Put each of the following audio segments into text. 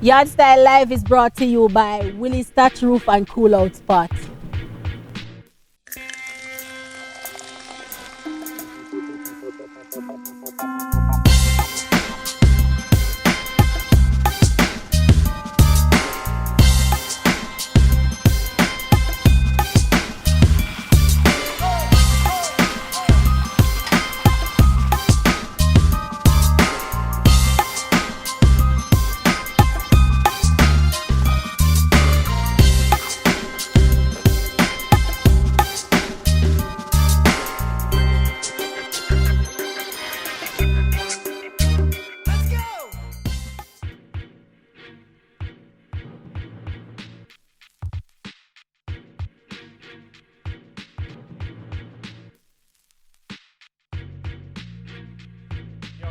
Yardstyle Live is brought to you by Willie's Thatch Roof and Cool Out Spot.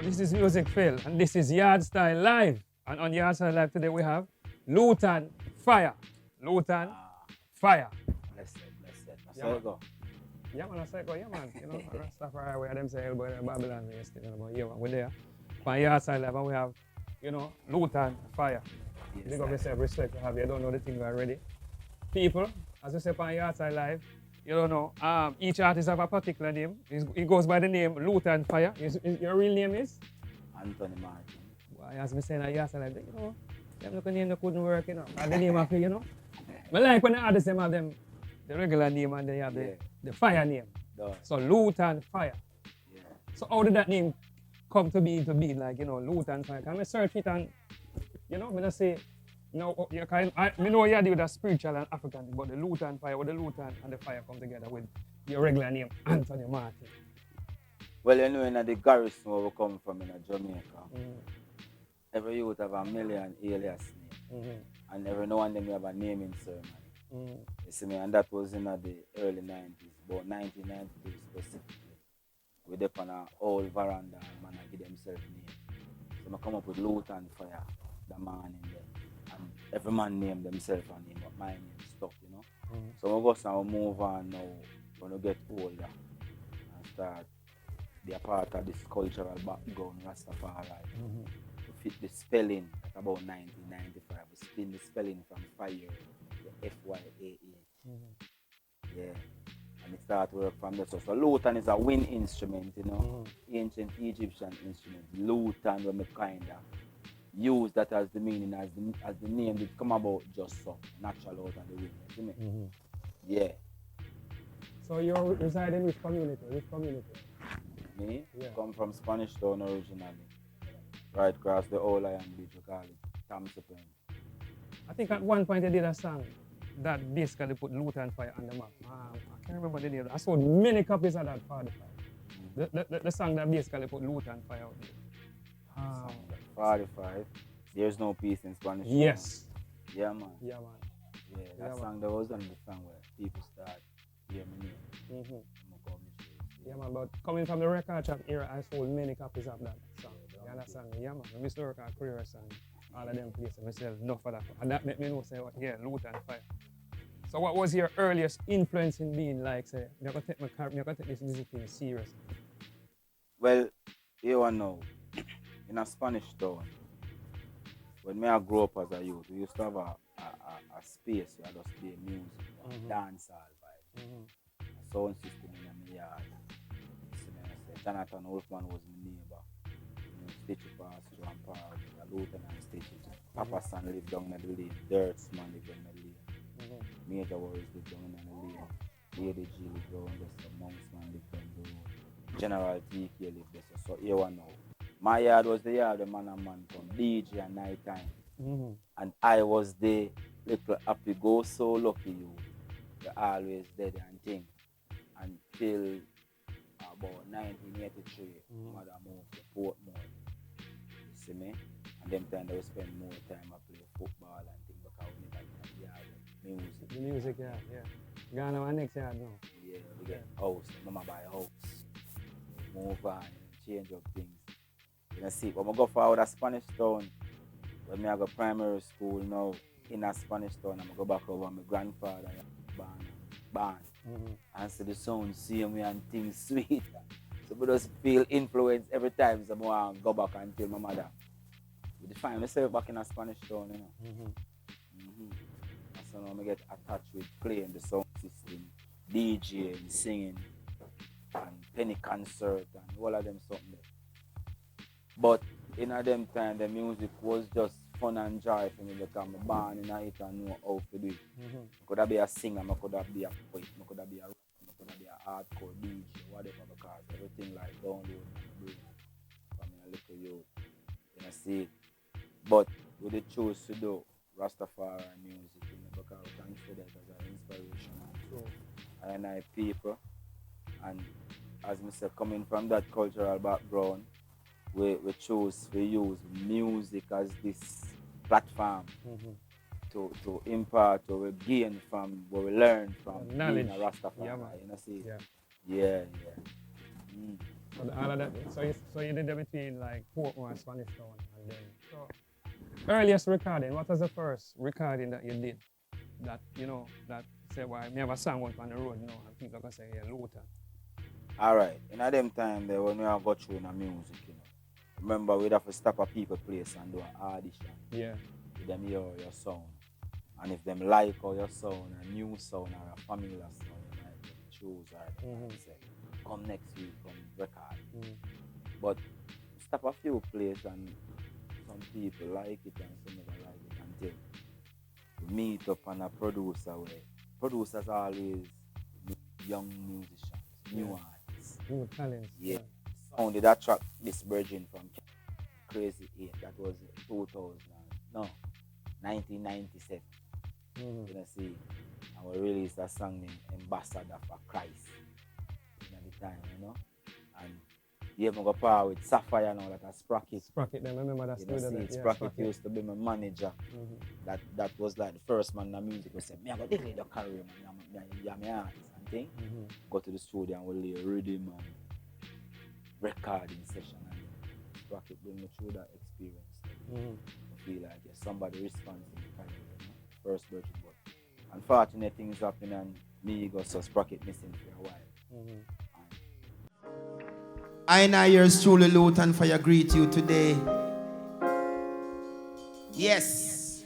This is Music Phil, and this is Yardstyle Live. And on Yardstyle Live today we have Lutan Fyah. Lutan Fyah. Blessed. Yeah, man. Yeah, man, I say go, yeah, man. You know, Rastafari, where them say, elbow in Babylon, we still, you know, but yeah, man, we're there. On Yardstyle Live, and we have, you know, Lutan Fyah. Yes, Big up yourself, respect to have you. I don't know the thing already. People, as we say on Yardstyle Live, you don't know, each artist have a particular name. He goes by the name Lutan Fyah. Your real name is? Anthony Martin. Well, as me saying, Yardstyle Live, you know, them look name that couldn't work, you know. And the name of it, you know. But like when the artists them have them, the regular name and they have the fire name. So Lutan Fyah. Yeah. So how did that name come to be like, you know, Lutan Fyah? Can I search it and, you know, when I say, no, you can, I know you do the spiritual and African thing, but the Lutan Fyah, or the Lutan and the fire come together with your regular name, Anthony Martin. Well, you know, in the garrison where we come from in Jamaica, every youth have a million alias name. And every now and then we have a naming ceremony. You see me, and that was in the early 90s, about 1992 specifically. We dip on an old veranda and man I give themselves name. So I come up with Lutan Fyah, the man in there. And every man named themselves and name, but my name stuck, you know. So we go now move on now when we get older and start be a part of this cultural background Rastafari. To fit the spelling at about 1995. We spin the spelling from fire to FYAA. Yeah. And it started to work from there. So Lutan is a wind instrument, you know. Ancient Egyptian instrument. Lutan when we kinda use that as the meaning, as the name did come about just so natural out of the wind. You see me? Yeah. So you're residing with community? Which community? Me? Yeah. Come from Spanish Town originally. Right across the old Lion Beach, we call it Thompson. I think at one point they did a song that basically put Lutan Fyah on the map. I can't remember the name. I sold many copies of that 45. The song that basically put Lutan Fyah out there. 45. There's no peace in Spanish. Yes. Yeah, man. Yeah, man. Yeah, that song, there was only the song where people start hearing me name. Yeah, man, but coming from the record shop era, I sold many copies of that song. You understand me? Yeah, man. I used to work at Career song, all of them places. I sell enough of that. And that made me know, say, yeah, Lutan Fyah. So what was your earliest influence in being like, say, I'm going to take this music thing serious? Well, you know, in a Spanish town, when I grew up as a youth, we used to have a space where I just play music, dancehall vibe, a sound system in my yard. Jonathan Wolfman was my neighbor. You know, Stitchy passed through and Park, Lutan and Stitchy. Papa San lived down in the lane, Dirtsman lived down in the lane, Major Warriors lived down in the lane, Lady G lived down there, so Monksman lived down the road, General TK lived there, so here one now. My yard was the yard where man and man come, DJ at night time. And I was the little happy go so lucky you. You're always dead and thing. Until about 1983, mother moved to Portmore. You see me? And them time they would spend more time I play football and things because we never had the yard music. The music, yeah. Gone our next yard now. Yeah, we get house, mama buy a house. Move on, change up things. You know, see, when I go forward to Spanish Town, when I go primary school now, in a Spanish Town, I'm go back over my grandfather band. And so the sound same way and things sweet. So I just feel influenced every time so I go back and tell my mother, define myself back in a Spanish town, you know. So now I get attached with playing the sound system, DJing, singing, and penny concert, and all of them something there. But in a them time, the music was just fun and joy for me because I'm born in it and know how to do it. I could be a singer, I could be a poet, I could be a rapper, I could be a hardcore DJ, whatever, because everything like download my brain from a little youth. You know, see. But what they choose to do, Rastafari music, you know, because we consider it as an inspiration and I people. And as I said, coming from that cultural background, we choose to use music as this platform to impart or we gain from what we learn from knowledge. Being a Rastafari. Yeah, man. You know, see? Yeah. Yeah. All of that. So you did that between like Portmore and Spanish Town, and then so earliest recording. What was the first recording that you did? That you know that say why me have a song out on the road now and people can say yeah, Lutan. Alright, in a them time there when we have got through in the music, you know. Remember we'd have to stop a people place and do an audition. Yeah. With them hear your sound. And if them like or your sound, a new sound or a familiar sound, you might choose or say, come next week, come record. But stop a few places and some people like it and some never like it until we meet up on a producer way. Producers are always young musicians, new artists. New talents. Yeah. Sounded that track, this Virgin from Crazy 8, that was 1997. You know, see, and we released a song named Ambassador for Christ at the time, you know. And you even go par with Sapphire now that has Sprocket. Sprocket, I remember that story. Sprocket used to be my manager. That was like the first man in the music who said, me I got this little career, man, you're my artist and thing. Go to the studio and we'll lay rhythm and recording session, and Sprocket bring me through that experience. I feel like somebody responds to the career, you know? First Virgin, but unfortunate things happen and me go so Sprocket missing for a while. I now yours truly, Lutan Fyah, greet you today. Yes,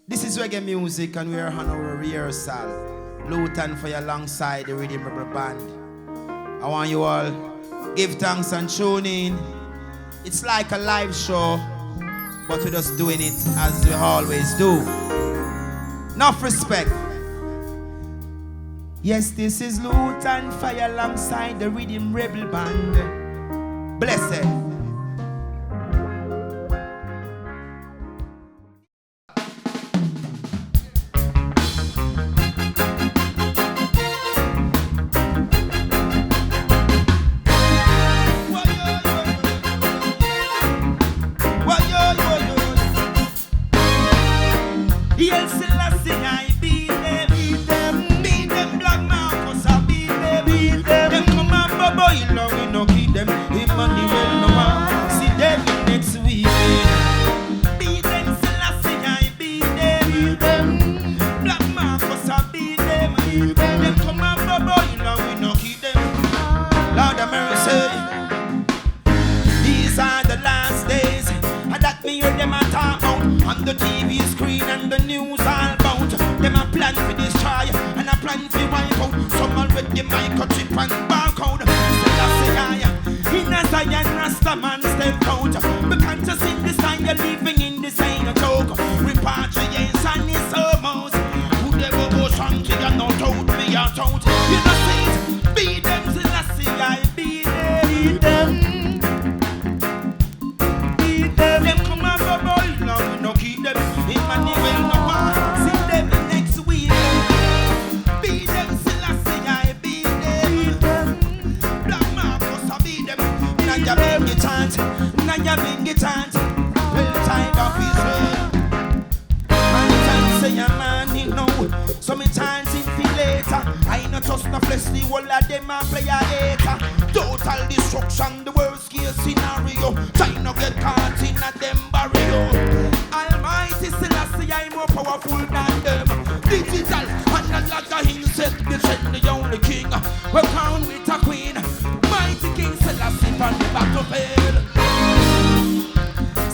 this is reggae music and we are on our rehearsal. Lutan Fyah alongside the Rhythm Rebel Band. I want you all give thanks and tune in. It's like a live show, but we're just doing it as we always do. Enough respect. Yes, this is Lutan Fyah alongside the Rhythm Rebel Band. Blessed.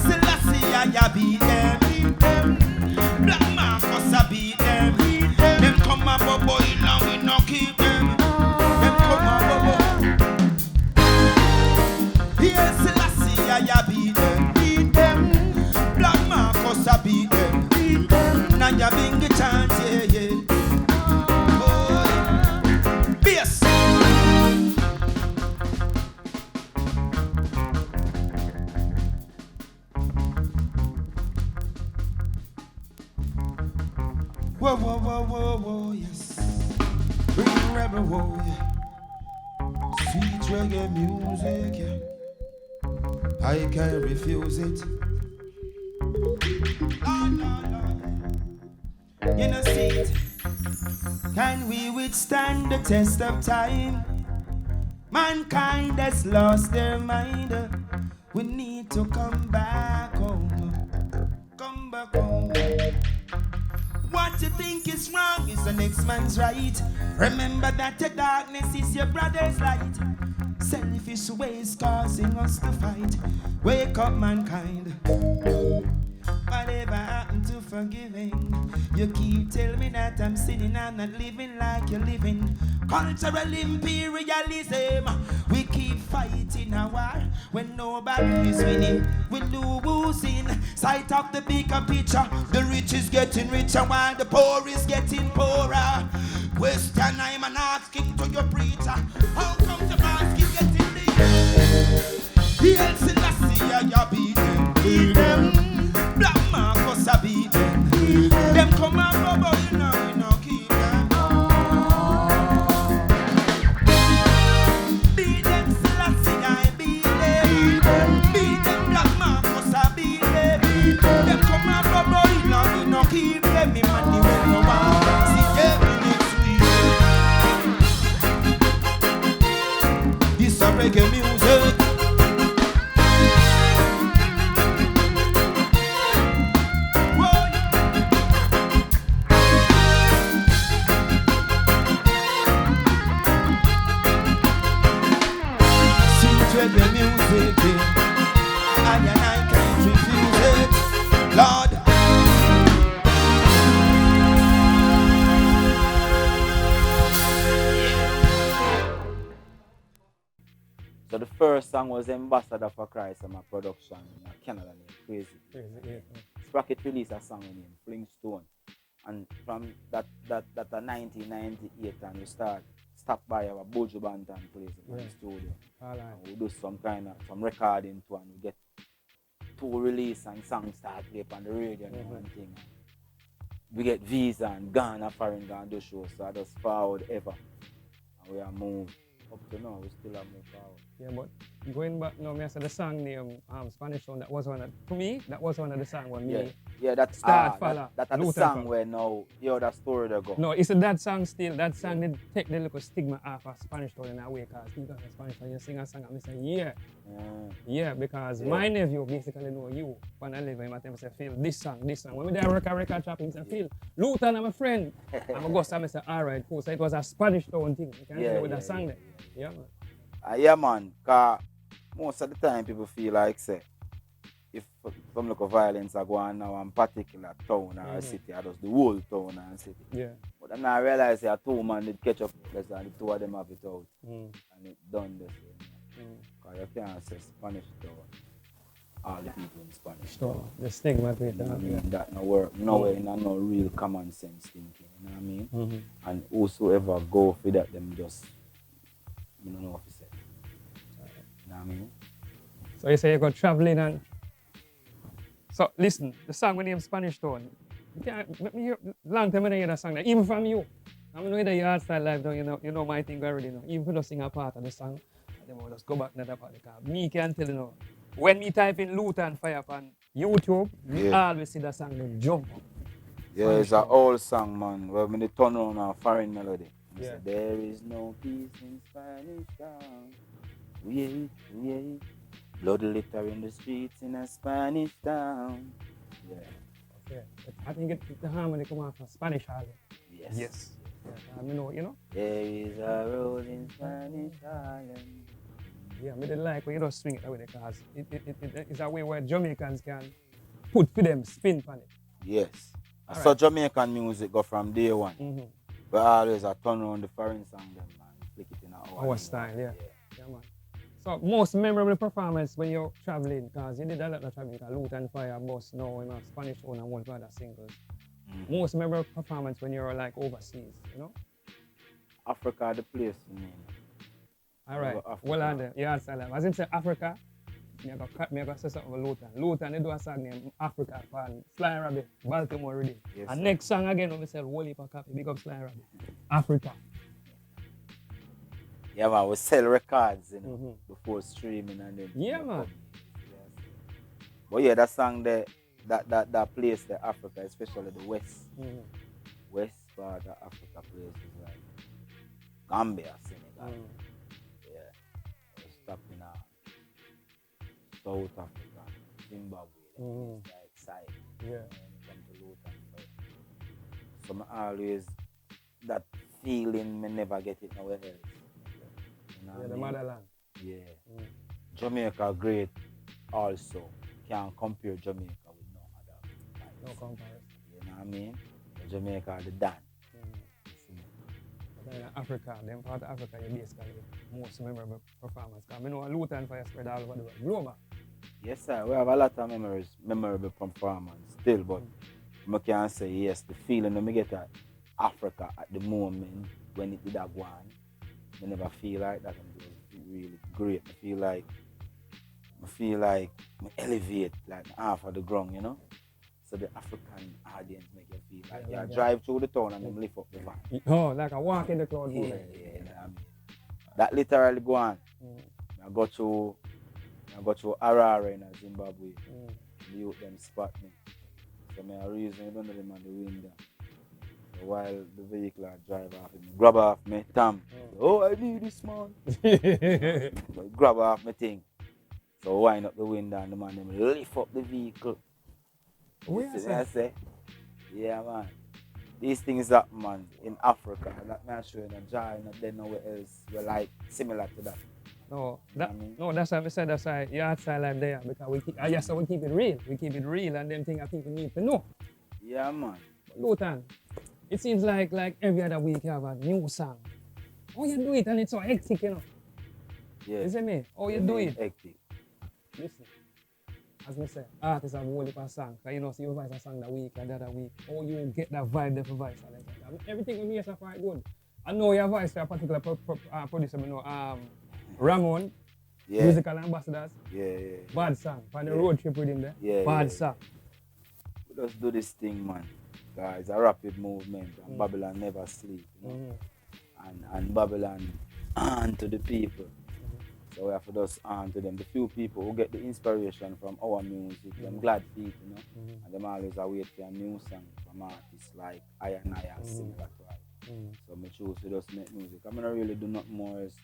Selassie, Whoa, whoa, whoa, whoa, whoa, yes. Bring rebel, whoa, yeah. Sweet reggae music, yeah. I can't refuse it. Oh, no, no. You know, see it. Can we withstand the test of time? Mankind has lost their mind. We need to come back home. Come back home. What you think is wrong is the next man's right. Remember that the darkness is your brother's light. Selfish ways causing us to fight. Wake up, mankind. Whatever happened to forgiving? You keep telling me that I'm sinning, I'm not living like you're living. Cultural imperialism. We keep fighting a war when nobody is winning. We losing sight of the bigger picture. The rich is getting richer while the poor is getting poorer. Question I'm asking to your preacher. How come the basket getting bigger? The El Selassie you beat them. Black Marcus a beat them. Them come and bubble, you know, keep them. Beat them, Selassie, I beat them. Beat them, Black Marcus a beat them. Them come and bubble, you know, keep them. Me money when no one see them next week. This a reggae music. The music, and I can't refuse it, Lord. So the first song was Ambassador for Christ and my production in Canada named Crazy. Sprocket released a song named Flintstone. And from that 1998 and we stop by our Bojo Bantan place in the studio. And we do some recording too, and we get two release and songs start play on the radio and one thing. We get visa and Ghana foreign Ghana do shows, so I just forward ever. And we are moved up to now, we still have moved forward. Yeah, but going back now, I said the song name Spanish Town, that was one of, to me, that was one of the songs when me that's the song where now you that story they go. No, it's that song still. That song did take the little stigma off of Spanish Town in a way, because people of Spanish Town, you sing a song and I say, because my nephew basically know you. When I live in my time, I say, feel this song. When we did a record shop, I say, feel Lutan, I'm a friend. I'm a ghost, I say, all right, cool. So it was a Spanish Town thing. You can hear with that song there. Yeah, man. Yeah, man, because most of the time people feel like, say, if some look of violence are going on now in particular town or a city, or just the whole town and city. Yeah. But then I realize that two man did catch up less than the two of them have it out. And it done this way. Because you can't say Spanish town. All the people in Spanish town. The stigma with that. I mean, that no work, no way, no real common sense thinking, you know what I mean? And whosoever go for that, them just, you don't know what to say. You know what I mean? So you say you go traveling and... So listen, the song with name Spanish Town. Let me hear, long time I hear that song, even from you. I'm know the Yardstyle live now, you know my thing already know. Even if you sing a part of the song, then we'll just go back to that part. Because me can tell you now, when me type in Lutan Fyah on YouTube, you always see that song will jump. Yeah, it's an old song, man. Where when they turn on a foreign melody. Say, there is no peace in Spanish town. We blood litter in the streets in a Spanish town. Yeah. Okay. I think the harmony come out from Spanish Harlem. Yes. Yeah, you know? There is a road in Spanish Harlem. Yeah, I didn't like when you don't swing it that way, because it's a way where Jamaicans can put for them spin on it. Yes. So Jamaican music go from day one. We always turn around the foreign song them and flick it in our style, yeah, man. So most memorable performance when you're traveling, because you did a lot of traveling, because Lutan Fyah, Boss, now in Spanish Town and one other singles. Most memorable performance when you're like overseas, you know? Africa, the place, you mean. All right. Well, on the Yardstyle. As him say Africa, me go say something with Lutan. Lutan, they do a song named Africa from Sly Rabbit, Baltimore already. Yes, And sir. next song again, we sell whole heap of copy, big up Sly Rabbit. Africa. Yeah, man, we sell records, you know, before streaming and then. Yeah, man. Yes. But yeah, that song there, that place, the Africa, especially the west part of Africa places like Gambia, Senegal. Yeah. We're stuck in South Africa, Zimbabwe, like side. Yeah. When it comes to Lutan Fyah. So I always that feeling me never get it nowhere else. You know Yeah, what the I mean? motherland. Yeah. Jamaica great also. Can't compare Jamaica with no other vibes. No comparison. You know what I mean? Jamaica are the Dan. But then in Africa, them part of Africa, you basically most memorable performance. Because I know Lutan Fyah spread all over the world. Global. Yes, sir. We have a lot of memorable performance still, but I can say yes, the feeling that I get at Africa at the moment when it did that go on, I never feel like that, and it was really great. I feel like I elevate like half of the ground, you know. So the African audience make you feel like you drive through the town and them lift up the van. Oh, like a walk in the cloud. Yeah, you know what I mean? That literally go on. I go to Harare in Zimbabwe. The youth them spot me. So my reason I don't know them on the window. So while the vehicle I drive off, me grab off my thumb. Oh, I need this man. So grab off my thing. So wind up the window and the man them lift up the vehicle. Where See what I say? Yeah, man. These things happen, man, in Africa. And that man showing a jar and then nowhere else. We're like similar to that. No, I mean? no, that's why I said that's why Yardstyle life there, because we keep it real. We keep it real, and them things that people need to know. Yeah, man. Lutan, it seems like every other week you have a new song. Oh, you do it and it's so hectic, you know. Yeah. You see me? Oh, you do it. Hectic. Listen, as I say, artists have a whole heap of song. Because you know, see you voice a song that week and the other week. Oh, you get that vibe there for voice. I mean, everything with me is quite good. I know your voice for a particular producer, you know, Ramon, musical ambassadors. Yeah. Bad song. On the road trip with him there. Yeah. Bad song. We just do this thing, man. It's a rapid movement, and Babylon never sleep, you know. And Babylon on to the people. So we have to just on to them. The few people who get the inspiration from our music, them glad feet, you know. And them always wait for a new song from artists like I and similar to I. So I choose to just make music. I'm not really do nothing more else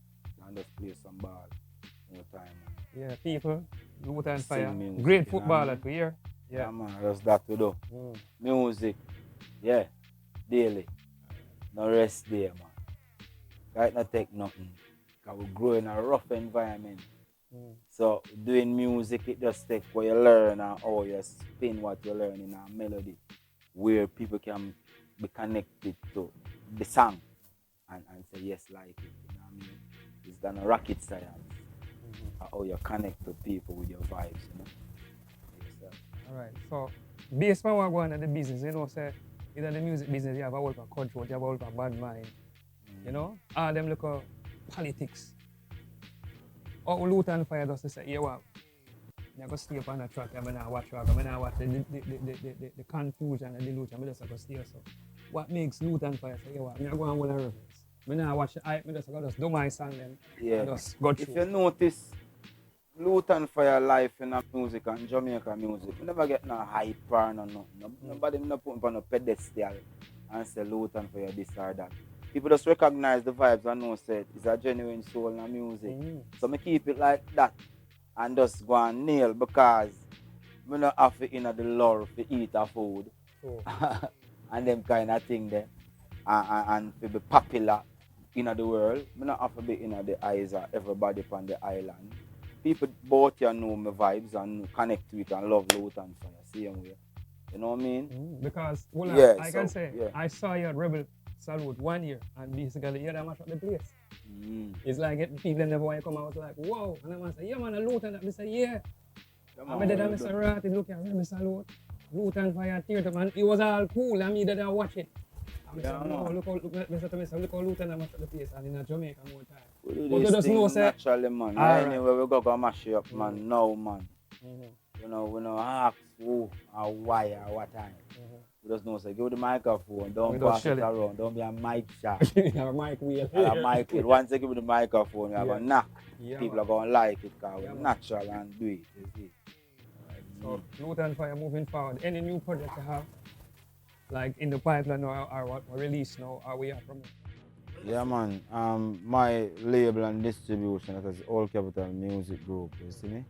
than just play some ball more time. Man. Yeah, people, Lutan Sing Fyah, music, great you know footballer what I mean? to hear. Yeah, man, just that we do. Music, yeah, daily. No rest day, man. Right, not take nothing. Because we grow in a rough environment. So doing music, it just take what you learn and how you spin what you learn in a melody where people can be connected to the song and say yes, like it. You know what I mean? It's done a rocket science. How you connect to people with your vibes, you know. Alright, so based on what going on in the business, you know, say in the music business you have a whole lot of control, you have a whole lot of bad mind. You know? All them look at politics. Or Lutan Fyah does say, yeah, well, I'm going to stay up on the track, I'm going to watch track, I'm going to watch the confusion and the delusion, I'm just going to stay so. What makes Lutan Fyah say, yeah, well, I'm going to go on with a reference. I'm going to watch the hype, I'm just going to do my song then. Yeah. Just go through. If you notice, Lutan Fyah life in music and Jamaica music, we never get no hype or no nothing. Nobody not put on a pedestal and say Lutan Fyah this or that. People just recognize the vibes and know say it's a genuine soul in music. So I keep it like that and just go and nail because we don't have to in the lure to eat a food and them kind of thing there and to be popular in the world. We don't have to be in the eyes of everybody on the island. People both you know my vibes and connect to it and love Lutan Fyah same way. You know what I mean? Because I can say I saw you at Rebel Salute 1 year and basically you mash up the place. It's like people never want to come out like, whoa, and I say, yeah man, a Lutan that. I say, yeah. I did that Mr. Ratty look at Rebel Salute. Lutan Fyah theater man, it was all cool. I mean that I watch it. Yeah, no, look how Lutan and mash up the place and in Jamaica more time. We do But you this just know, thing say, naturally, man. alright. Anyway, we go mash it up, man. No, man. We know ask who or why or what time. We just know, say, give the microphone. Don't pass it around. Don't be a mic shot. Or mic wheel. Or a mic wheel. Once they give the microphone, you're going to knock. Yeah, People man. are going to like it because Yeah, we're man. natural and do it. You see. So, Lutan Fyah moving forward. Any new project you have? Like in the pipeline or what release now? Are we from? Yeah, man. My label and distribution, that is All Capital Music Group. You see me?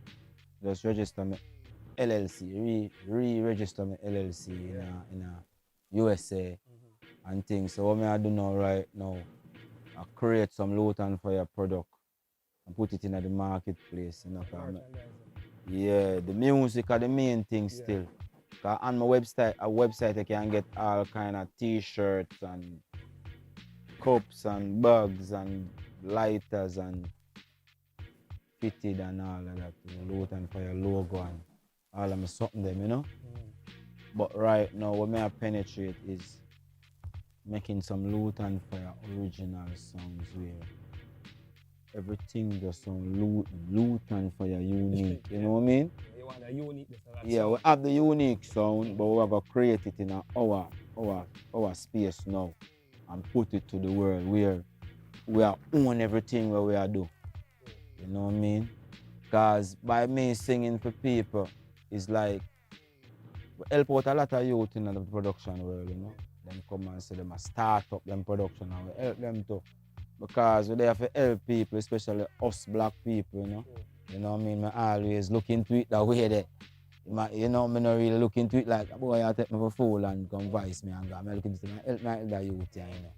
Just register me LLC, re-register my LLC in a USA and things. So what I do now right now, I create some Lutan Fyah product and put it in the marketplace. You know, yeah, the music are the main thing still. Cause on my website I can get all kind of t-shirts and cups and bags and lighters and fitted and all of that. Lutan Fyah logo and all of my something them, you know. But right now what I penetrate is making some Lutan Fyah original songs where everything just sound Lutan Fyah unique, you know what I mean? You want a unique yeah, we have the unique sound, but we have to create it in our space now and put it to the world where we are own everything where we are do. You know what I mean? Because by me singing for people, it's like we help out a lot of youth in the production world, you know. Them come and say them a start up them production and we help them too. Because we're there to help people, especially us black people, you know. You know what I mean? I always look into it that way there. You know, I not really look into it like, boy, I take me for fool and come vice me and go. I'm looking into it, help me help the youth here, you know.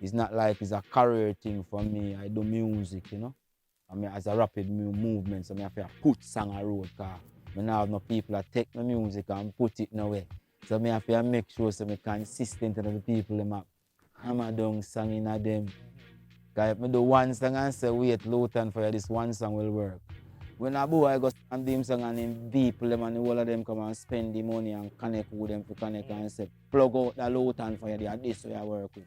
It's not like it's a career thing for me. I do music, you know. I mean, as a rapid movement, so I have to put song on road, because I don't have no people that take my music and put it nowhere. So I have to make sure so I'm consistent to the people that I'm doing song in them. Because if I do one song and say, wait, Lutan Fyah, this one song will work. When a boy go and do him song and him people them and all of them come and spend the money and connect with them to connect and say, plug out the Lutan Fyah, they are this way I work with.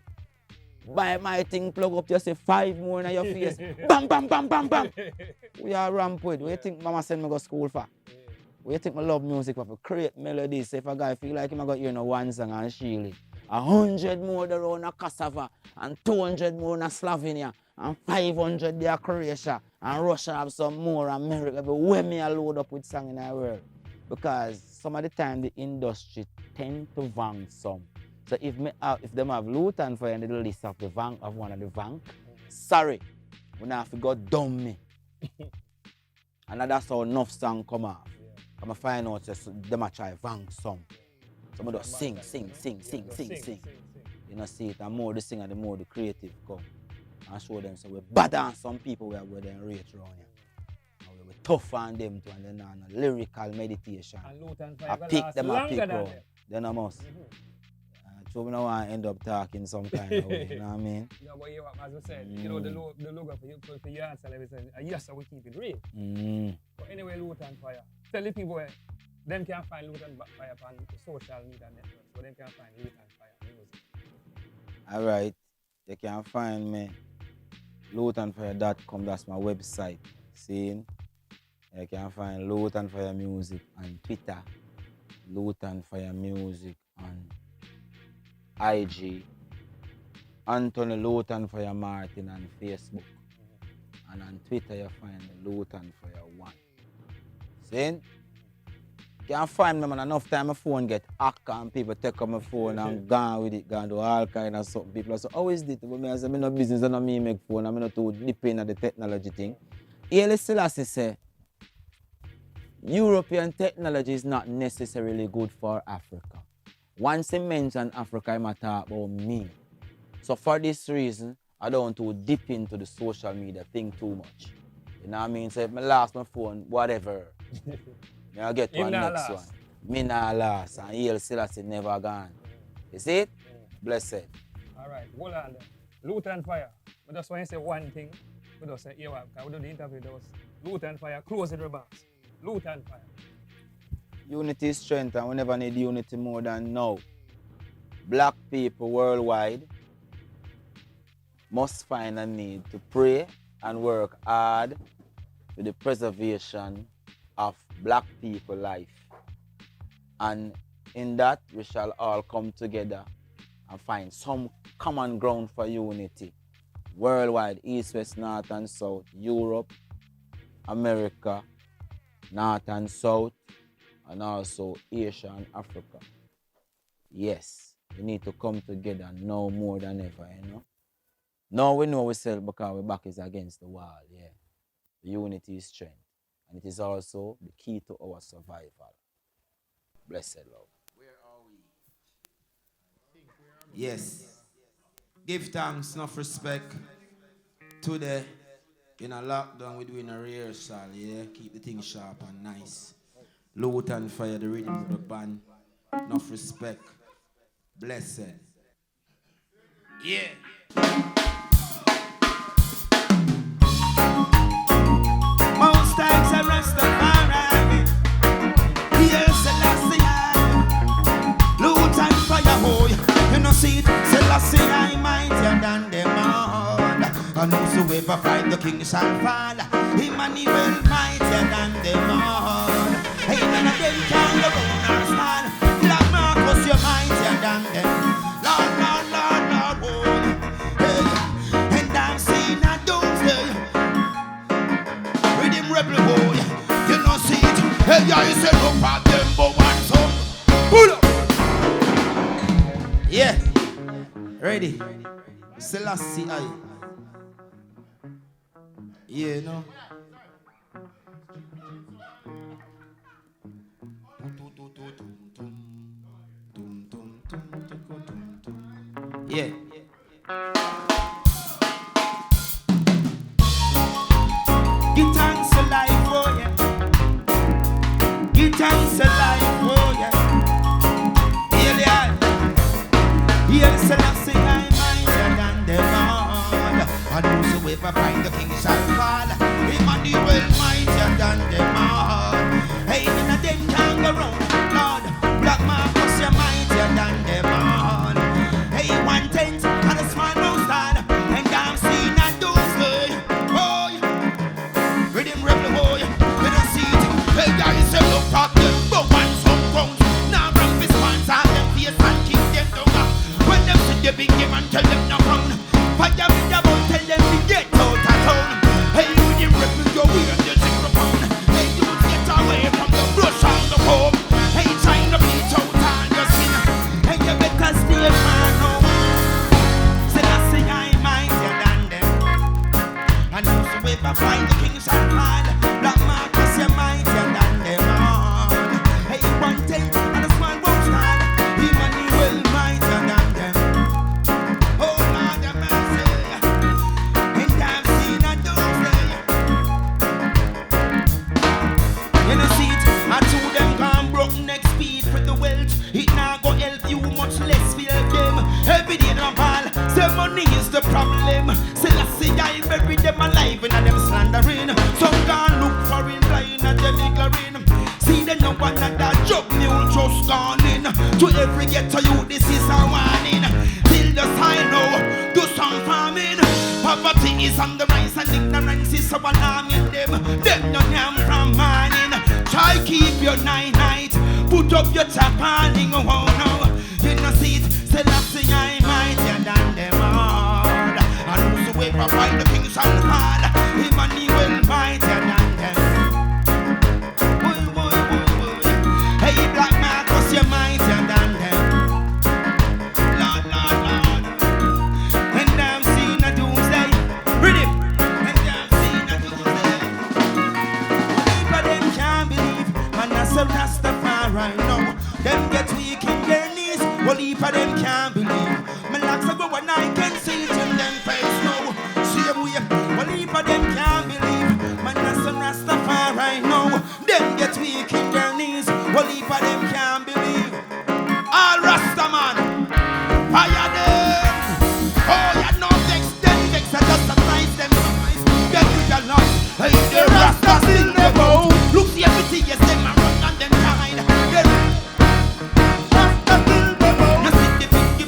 Buy my thing, plug up, just say 5 more in your face. Bam, bam, bam, bam, bam. We are ramp with. What you think mama send me go school for? What you think I love music for? Create melodies. So if a guy feel like him I got hear no one song and shield it. 100 more around a Cassava and 200 more in Slovenia and 500 there Croatia and Russia have some more America. Everywhere me I load up with song in the world. Because some of the time the industry tend to vang some. So if them have Lutan Fyah in the list of the van of one of the van, sorry, we not have to go dumb me. And that's how enough song come off. I'm find out just them a try vang some. Some of them sing. You know, see it, and more the singer, the more the creative come. And show them so we're bad on some people where them rate around here. And we're tough on them too, and then on a lyrical meditation. And Lutan I Fyah pick them, I pick them. out. Then I must. So we don't want to end up talking some kind of way, you know what I mean? No, but as I said, you know, the logo for Yardstyle, everything, yes, we keep it real. But anyway, Lutan Fyah, tell the people where them can find Lutan Fyah on the social media networks, so them can find Lutan Fyah music. Alright, you can find me lutanfyah.com, that's my website. See? You can find Lutan Fyah Music on Twitter, Lutan Fyah Music on IG, Anthony Lutan Fyah Martin on Facebook, and on Twitter you find Lutan Fyah 1. See? You can't find me, man. Enough time my phone get hacked and people take up my phone and gone with it, gone do all kind of something. People say, how is it? But me I say, me no business and no me make phone, I'm not too deep in the technology thing. Haile Selassie say, European technology is not necessarily good for Africa. Once he mentioned Africa, he might talk about me. So for this reason, I don't want to dip into the social media thing too much. You know what I mean? So if I lost my phone, whatever. I get one next one. Me not lost. And Haile Selassie never gone. You see it? Blessed. Alright, hold on then. Lutan Fyah. I just want to say one thing. We just say, because we do the interview, there was Lutan Fyah, closing remarks. Lutan Fyah. Unity is strength, and we never need unity more than now. black people worldwide must find a need to pray and work hard for the preservation of black people life. And in that, we shall all come together and find some common ground for unity worldwide, east, west, north and south, Europe, America, north and south, and also Asia and Africa. Yes, we need to come together now more than ever, you know. Now we know ourselves because our back is against the wall, yeah. Unity is strength, and it is also the key to our survival. Blessed love. Where are we? Yes. Give thanks, enough respect. Today, in a lockdown, we're doing a rehearsal, yeah? Keep the thing sharp and nice. Lutan Fyah, the rhythm of the band. Enough respect. Blessed. Yeah. Most times I Rastafari. Yes, Selassie. Lutan Fyah, boy. You know, see it. Selassie, I mightier than them all. And whosoever fight the king shall fall. Emmanuel, mightier than them all. Hey, none of them can go round or stand. Black Marcus, you're mightier than them. Lord, Lord, Lord, Lord, boy. Hey, and I'm seeing a doomsday. Rhythm rebel, boy. You know, see it. Hey, I say, look at them, but one son. Pull up. Yeah. Ready? Selassie, I. Yeah, no. Yeah. Give thanks to life, oh yeah. Give thanks to life, oh yeah. Here Selassie, I mightier than them all. And whosoever find the king shall fall. Emmanuel, mightier than them all. Hey, none of them can go round, Lord. Black Marcus, you're mightier than them all. Hey, 1/10 and a small mouse lad. And I'm seeing a doomsday. Boy, rhythm rebel boy. We don't see it. Hey, guys, say look at them, but one some ground. Now bring this ones out them face and kick them down. When them see the big game and tell them no crown. Fire with the boy, tell them to get out of town. Hey, with the rebel, you're weird, you're 0 pound. Hey, you get away from the brush on the home. Hey, trying to beat out all your sin. Hey, you better stay far now. Selassie, I'm mightier than them. And whosoever find the king shall fall. Black Marcus, you're mightier than them all. Hey, 1/10 and a small box man. Emmanuel, mightier than them. Oh, Lord have mercy. And I've seen a doomsday. You know, see it, I told them gone broke next speed for the wealth. It now go help you, much less feel them. Every day them fall, say money is the problem. Selassie, I bury them alive and them slandering. Some gone look for in blind and them ignoring. See them no one another job mule just gone in. To every ghetto you, this is a warning. Till the sign know, do some farming. Poverty is on the rise and ignorance is so alarming them. Them no yam from morning. Try keep your night. Put up your tapaling, oh no. You know see it, Selassie, I mightier than them all. And whosoever find the king shall fall. Emmanuel, mightier than them. Boy, boy, boy, boy. Hey, Black Marcus, you're mightier than them. Lord, Lord, Lord. And I'm seeing a doomsday. Read it. And I'm seeing a doomsday. But them can't believe. Man, that's a Rastafari now. Them get weak in their knees. Well, heap of them can't believe. My locks are go and I can see it in them face now. Same way. Well, heap of them can't believe. Man, that's a Rastafari now. Them get weak in their knees. Well, heap of them can't believe. All Rastaman, fire them. Oh, you know vex them, vex and just surprise them. Get with your love. Hey, the Rasta still never. Look, see everything, yes, them a run and them hide. Rasta still never. You see the big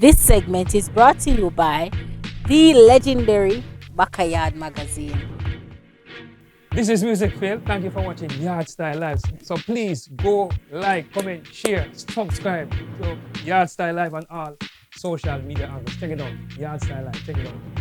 This segment is brought to you by the legendary Backyard Magazine. This is Music Phil. Thank you for watching Yardstyle Live. So please go like, comment, share, subscribe to Yardstyle Live on all social media outlets. Check it out. Yardstyle Live. Check it out.